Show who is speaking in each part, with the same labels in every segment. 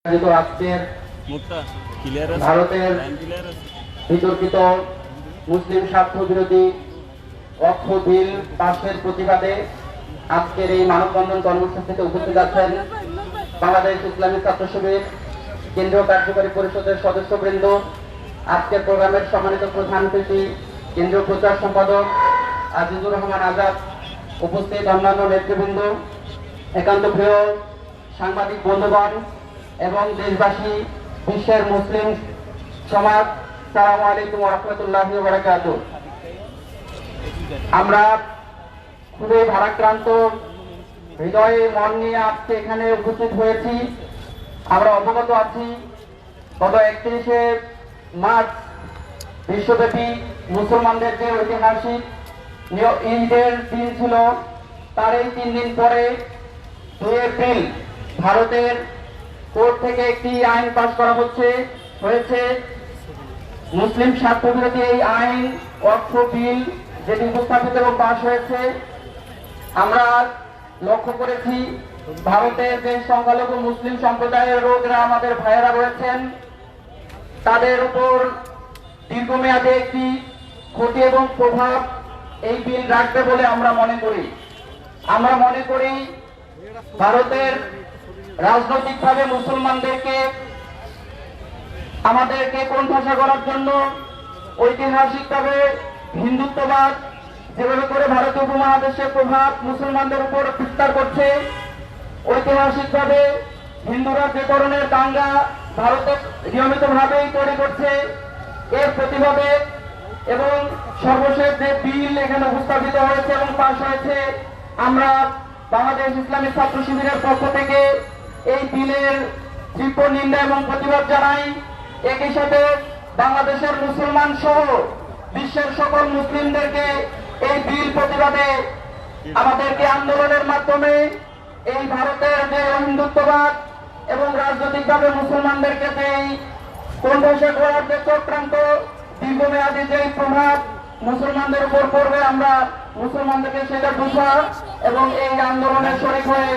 Speaker 1: আজকের ভারতের বিতর্কিত মুসলিম স্বার্থ বিরোধী অক্ষ বিল পাশের প্রতিবাদে আজকের এই মানববন্ধন কর্মসূচিতে উপস্থিত আছেন বাংলাদেশ ইসলামী ছাত্র শিবির কেন্দ্রীয় কার্যকরী পরিষদের সদস্যবৃন্দ, আজকের প্রোগ্রামের সম্মানিত প্রধান অতিথি কেন্দ্রীয় প্রচার সম্পাদক আজিজুর রহমান আজাদ, উপস্থিত অন্যান্য নেতৃবৃন্দ, একান্ত প্রিয় সাংবাদিক বন্ধুগণ এবং দেশবাসী, বিশ্বের মুসলিম সমাজ, আসসালামু আলাইকুম ওয়া রাহমাতুল্লাহি ওয়া বারাকাতুহু। আমরা খুবই ভারাক্রান্ত হৃদয়ে মন নিয়ে আজকে এখানে উপস্থিত হয়েছি। আমরা অবগত আছি গত 31শে মার্চ বিশ্বব্যাপী মুসলমানদের যে ঐতিহাসিক ঈদের দিন ছিল, তার এই 3 দিন পরে 2 এপ্রিল ভারতের কোর্ট থেকে একটি আইন পাস করা হয়েছে মুসলিম স্বার্থ বিরোধী এই আইন অর্থ বিল, যেটি উপস্থাপিত এবং পাস হয়েছে। আমরা লক্ষ্য করেছি ভারতের যে সংখ্যালঘু মুসলিম সম্প্রদায়ের লোকেরা, আমাদের ভাইয়েরা রয়েছেন, তাদের উপর দীর্ঘমেয়াদে একটি ক্ষতি এবং প্রভাব এই বিল রাখবে বলে আমরা মনে করি। ভারতের রাজনৈতিকভাবে মুসলমানদেরকে আমাদেরকে কোণঠাসা করার জন্য ঐতিহাসিকভাবে হিন্দুত্ববাদ যেভাবে করে ভারতীয় উপমহাদেশের প্রভাব মুসলমানদের উপর বিস্তার করছে, ঐতিহাসিকভাবে হিন্দুরা যে ধরনের দাঙ্গা ভারতে নিয়মিতভাবেই তৈরি করছে, এর প্রতিবাদে এবং সর্বশেষ যে বিল এখানে উপস্থাপিত হয়েছে এবং পাশ হয়েছে, আমরা বাংলাদেশ ইসলামী ছাত্র শিবিরের পক্ষ থেকে এই বিলের তীব্র নিন্দা এবং প্রতিবাদ জানাই। একই সাথে বাংলাদেশের মুসলমান সহ বিশ্বের সকল মুসলিমদেরকে এই বিল প্রতিবাদে আমাদেরকে আন্দোলনের মাধ্যমে এই ভারতের যে হিন্দুত্ববাদ এবং রাজনৈতিকভাবে মুসলমানদেরকে যেই কোণঠাসা করার যে চক্রান্ত, দীর্ঘমেয়াদী যেই প্রভাব মুসলমানদের উপর পড়বে, আমরা মুসলমানদেরকে সেটা বুঝা এবং এই আন্দোলনের শরীক হয়ে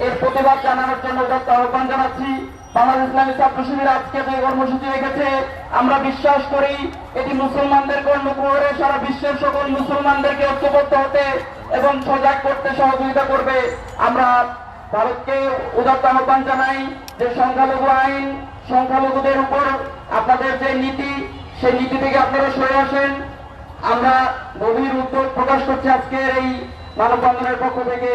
Speaker 1: এর প্রতিবাদ জানানোর জন্য আহ্বান জানাচ্ছি। বাংলাদেশ ইসলামী ছাত্র শিবির আজকে যে কর্মসূচি রেখেছে, আমরা বিশ্বাস করি এটি মুসলমানদের কর্মকুহরে সারা বিশ্বের সকল মুসলমানদেরকে ঐক্যবদ্ধ হতে এবং সজাগ করতে সহযোগিতা করবে। আমরা ভারতকে উদাত্ত আহ্বান জানাই যে সংখ্যালঘু আইন, সংখ্যালঘুদের উপর আপনাদের যে নীতি, সেই নীতি থেকে আপনারা সরে আসেন। আমরা গভীর উদ্বেগ প্রকাশ করছি আজকের এই মানববন্ধনের পক্ষ থেকে।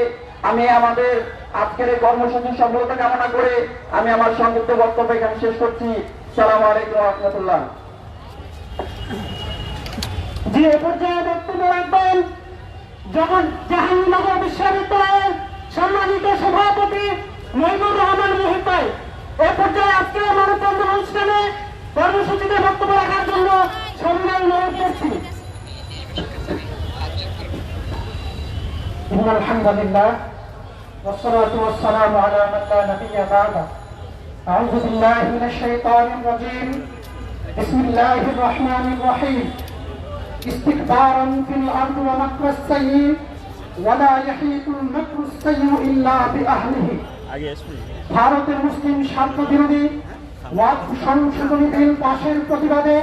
Speaker 1: আমি আমাদের আজকের এই কর্মসূচির সফলতা কামনা করে আমি আমার সংক্ষিপ্ত বক্তব্য এখানে শেষ করছি। আসসালামু আলাইকুম ওয়া রাহমাতুল্লাহ।
Speaker 2: জি, এ পর্যায়ে বক্তব্য রাখবেন জাহাঙ্গীরনগর বিশ্ববিদ্যালয়ের সম্মানিত সভাপতি মইনুর রহমান মুহিত ভাই। এ পর্যায়ে আজকের মানববন্ধন অনুষ্ঠানে কর্মসূচিতে বক্তব্য রাখার জন্য সম্মান অনুরোধ করছি। আলহামদুলিল্লাহ والصلاة والسلام على من لا نبي بعده أعوذ بالله من الشيطان الرجيم بسم الله الرحمن الرحيم استكبارا في الأرض ومكر السيء ولا يحيق المكر السيء إلا بأهله। ভারতের মুসলিম স্বার্থ বিরোধী ওয়াকফ সংশোধনী বিল পাশের প্রতিবাদে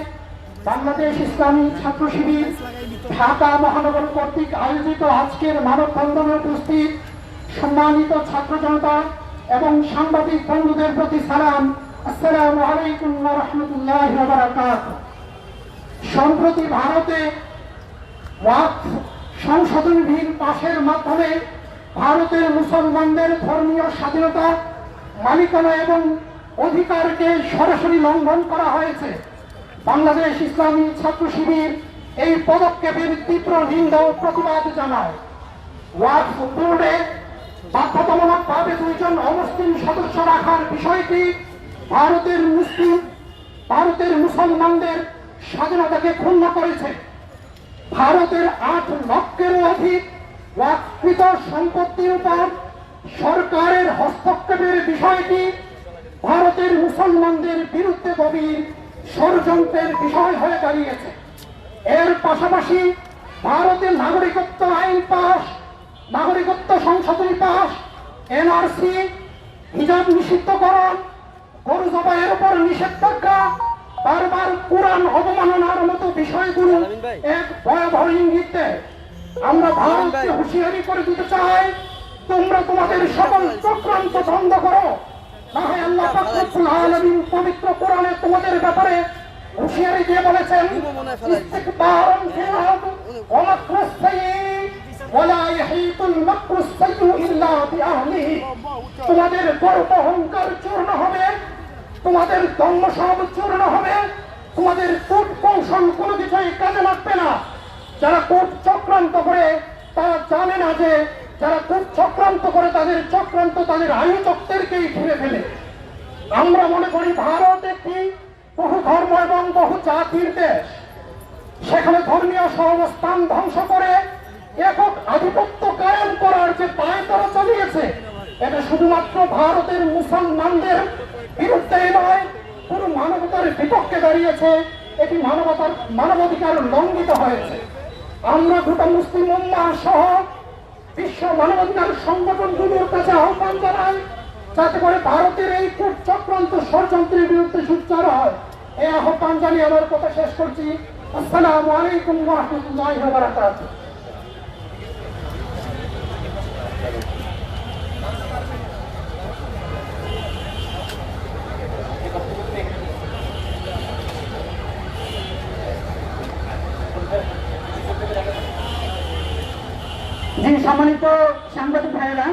Speaker 2: বাংলাদেশ ইসলামী ছাত্র শিবির ঢাকা মহানগর কর্তৃক আয়োজিত আজকের মানববন্ধনে উপস্থিত সম্মানিত ছাত্র জনতা এবং সাংবাদিক বন্ধুদের প্রতি সালাম। আসসালামু আলাইকুম ওয়া রাহমাতুল্লাহি ওয়া বারাকাতুহু। সম্প্রতি ভারতে ওয়াকফ সংশোধনী বিল পাশের মাধ্যমে ভারতের মুসলমানদের ধর্মীয় স্বাধীনতা, মালিকানা এবং অধিকারকে সরাসরি লঙ্ঘন করা হয়েছে। বাংলাদেশ ইসলামী ছাত্র শিবির এই পদক্ষেপের তীব্র নিন্দা ও প্রতিবাদ জানায়। ওয়াকফ বোর্ডে বাধ্যতামূলকভাবে 2 জন অমুসলিম সদস্য রাখার বিষয়টি ভারতের মুসলমানদের স্বাধীনতাকে ক্ষুণ্ণ করেছে। ভারতের 8 লক্ষেরও অধিক ওয়াকফকৃত সম্পত্তির উপর সরকারের হস্তক্ষেপের বিষয়টি ভারতের মুসলমানদের বিরুদ্ধে গভীর ষড়যন্ত্রের বিষয় হয়ে দাঁড়িয়েছে। এর পাশাপাশি ভারতের নাগরিকত্ব আইন পাস, নাগরিকত্ব সংশোধনী পাস, এনআরসি, হিজাব নিষিদ্ধকরণ, গরু ওপর নিষেধাজ্ঞা, বারবার কোরআন অবমাননার মতো বিষয়গুলো এক ভয়াবহ ইঙ্গিত দেয়। আমরা ভারতকে হুঁশিয়ারি করে দিতে চাই, তোমরা তোমাদের সকল চক্রান্ত বন্ধ করো, না হয় আল্লাহ পাক রব্বুল আলামিন পবিত্র কোরআনে তোমাদের ব্যাপারে হুঁশিয়ারি দিয়ে বলেছেন, ইস্তিকবারুন ফিল আরদ ওয়া মাকরুস সাইয়্যি ওয়া লা ইয়াহিতুল মাকরুস সাইয়্যু ইল্লা বিআহলিহি। তোমাদের গর্ব অহংকার চূর্ণ হবে, তোমাদের দম্ভ সব চূর্ণ হবে, তোমাদের কূট কৌশল কোনো কিছুই কাজে লাগবে না। যারা কূট চক্রান্ত করে তারা জানে না যে যারা কূট চক্রান্ত করে তাদের চক্রান্ত তাদের আয়োজকদেরকেই ঘিরে ফেলে। আমরা মনে করি ভারত একটি বহু ধর্ম এবং বহু জাতির দেশ। সেখানে ধর্মীয় সহাবস্থান ধ্বংস করে একক আধিপত্য কায়েম করার যে পায়তারা চালিয়েছে, এটা শুধুমাত্র ভারতের মুসলমানদের বিরুদ্ধে নয়, পুরো মানবতার বিপক্ষে দাঁড়িয়েছে। এটি মানবাধিকার লঙ্ঘিত হয়েছে। আমরা গোটা মুসলিম উম্মাহ সহ বিশ্ব মানবাধিকার সংগঠনগুলোর কাছে আহ্বান জানাই, যাতে করে ভারতের এই কূট চক্রান্ত ষড়যন্ত্রের বিরুদ্ধে সোচ্চার হয়। এই আহ্বান জানিয়ে আমার কথা শেষ করছি। আসসালামু আলাইকুম ওয়া রাহমাতুল্লাহি ওয়া বারাকাতুহু।
Speaker 3: জি, সম্মানিত সাংবাদিক ভাইয়েরা,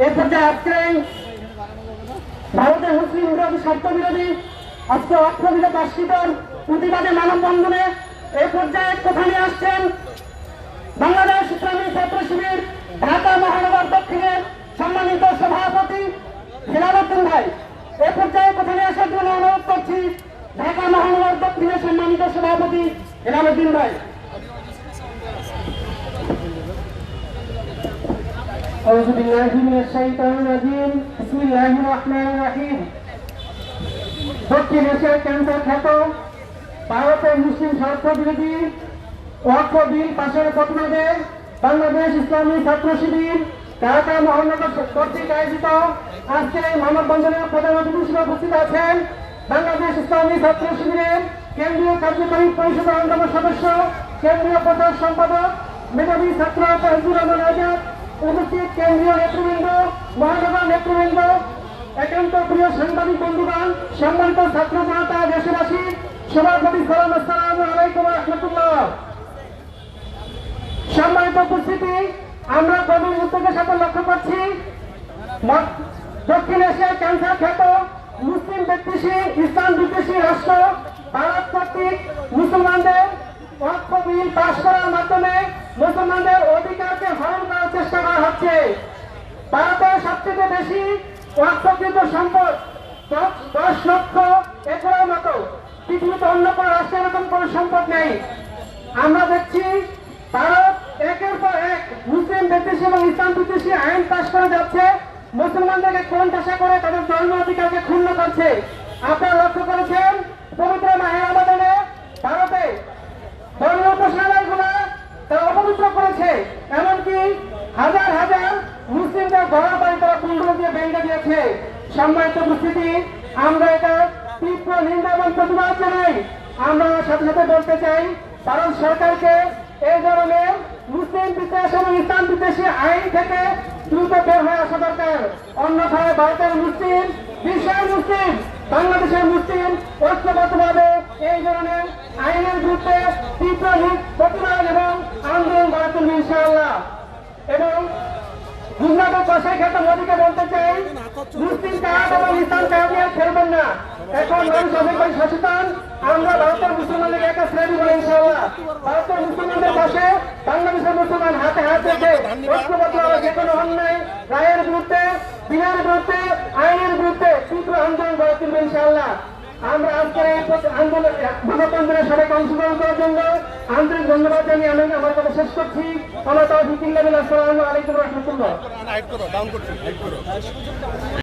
Speaker 3: এই পর্যায়ে আজকে ভারতের মুসলিম বিরোধী স্বার্থ বিরোধী আজকে অর্থবিধ বার্ষিকর প্রতিবাদে মানববন্ধনে এই পর্যায়ে কথা নিয়ে আসছেন বাংলাদেশ ইসলামী ছাত্র শিবির ঢাকা মহানগর দক্ষিণের সম্মানিত সভাপতি হেলালুদ্দিন ভাই। এই পর্যায়ে কথা নিয়ে আসার জন্য অনুরোধ করছি ঢাকা মহানগর দক্ষিণের সম্মানিত সভাপতি হেলালুদ্দিন ভাই।
Speaker 2: আউযু বিল্লাহি মিনাশ শাইতানির রাজিম। বিসমিল্লাহির রহমানির রহিম। দক্ষিণ এশিয়ার ক্যান্সার খ্যাত ভারতের মুসলিম স্বার্থ বিরোধী ওয়াকফ বিল পাশের প্রতিবাদে বাংলাদেশ ইসলামী ছাত্র শিবির ঢাকা মহানগর কর্তৃক আয়োজিত আজকের এই মানববন্ধনের প্রধান অতিথি হিসেবে উপস্থিত আছেন বাংলাদেশ ইসলামী ছাত্র শিবিরের কেন্দ্রীয় কার্যকরী পরিষদের অন্যতম সদস্য, কেন্দ্রীয় প্রচার সম্পাদক, মেধাবী ছাত্র ফজলুর রহমান আজাদ, উপস্থিত কেন্দ্রীয় নেতৃবৃন্দ, মহানগর নেতৃবৃন্দ, একান্ত প্রিয় সাংবাদিক বন্ধুগণ, সম্মানিত ছাত্র জনতা, দেশবাসী, সভাপতি সালাম, আসসালামু আলাইকুম ওয়া রাহমাতুল্লাহ। সম্মানিত উপস্থিতি, আমরা গভীর উদ্বেগের সাথে লক্ষ্য করছি দক্ষিণ এশিয়ার ক্যান্সার খ্যাত মুসলিম বিদ্বেষী ইসলাম বিদ্বেষী রাষ্ট্র ভারত কর্তৃক মুসলমানদের ওয়াকফ বিল পাশ করার মাধ্যমে মুসলমানদের অধিকারকে হরণ করার চেষ্টা করা হচ্ছে। ভারতের সবচেয়ে বেশি ওয়াকফকৃত সম্পদ 10 লক্ষ একরের মতো। পৃথিবীতে অন্য কোনো রাষ্ট্রের এরকম কোনো সম্পদ নেই। আমরা দেখছি ভারত একের পর এক মুসলিম বিদ্বেষী এবং ইসলাম বিদ্বেষী আইন পাশ করে যাচ্ছে, মুসলমানদেরকে কোণঠাসা করে তাদের ধর্মীয় অধিকারকে ক্ষুণ্ণ করছে। আপনারা লক্ষ্য করেছেন পবিত্র মাহে রমাদানে ভারতে ধর্মীয় উপাসনালয়গুলো তারা অপবিত্র করেছে, এমনকি হাজার হাজার মুসলিমদের ঘর বাড়ি তারা কুণ্ডল দিয়ে ভেঙে দিয়েছে। সম্মানিত উপস্থিতি, আমরা এটা তীব্র নিন্দা এবং প্রতিবাদ জানাই। আমরা সাথে সাথে বলতে চাই ভারত সরকারকে এই ধরনের মুসলিম বিদ্বেষ এবং ইসলাম বিদ্বেষী আইন থেকে দ্রুত বের হয়ে আসা দরকার। অন্যথায় ভারতের মুসলিম, বিশ্বের মুসলিম, বাংলাদেশের মুসলিম ঐক্যবদ্ধভাবে এই ধরনের আইনের বিরুদ্ধে তীব্র প্রতিবাদ এবং আন্দোলন গড়ে তুলবে ইনশাআল্লাহ। এবং গুজরাটের কষাই খ্যাত মোদীকে বলতে চাই, মুসলিম কার্ড এবং ইসলাম কার্ড নিয়ে খেলবেন না। এখন মানুষ অনেকটাই সচেতন। আমরা ভারতের মুসলমানদের একটা শ্রেণী বলে ইনশাআল্লাহ ভারতের মুসলমানদের পাশে বাংলাদেশের মুসলমান হাতে হাত রেখে ঐক্যবদ্ধভাবে যে কোনো অন্যায় রায়ের বিরুদ্ধে, বিনার বিরুদ্ধে, আইনের বিরুদ্ধে তীব্র আন্দোলন গড়ে তুলবে ইনশাআল্লাহ। আমরা আজকের এই আন্দোলন মানববন্ধনে সবাইকে অংশগ্রহণ করার জন্য আন্তরিক ধন্যবাদ জানিয়ে আমি আমার কথা শেষ করছি। আসসালামু আলাইকুম ওয়া রাহমাতুল্লাহ।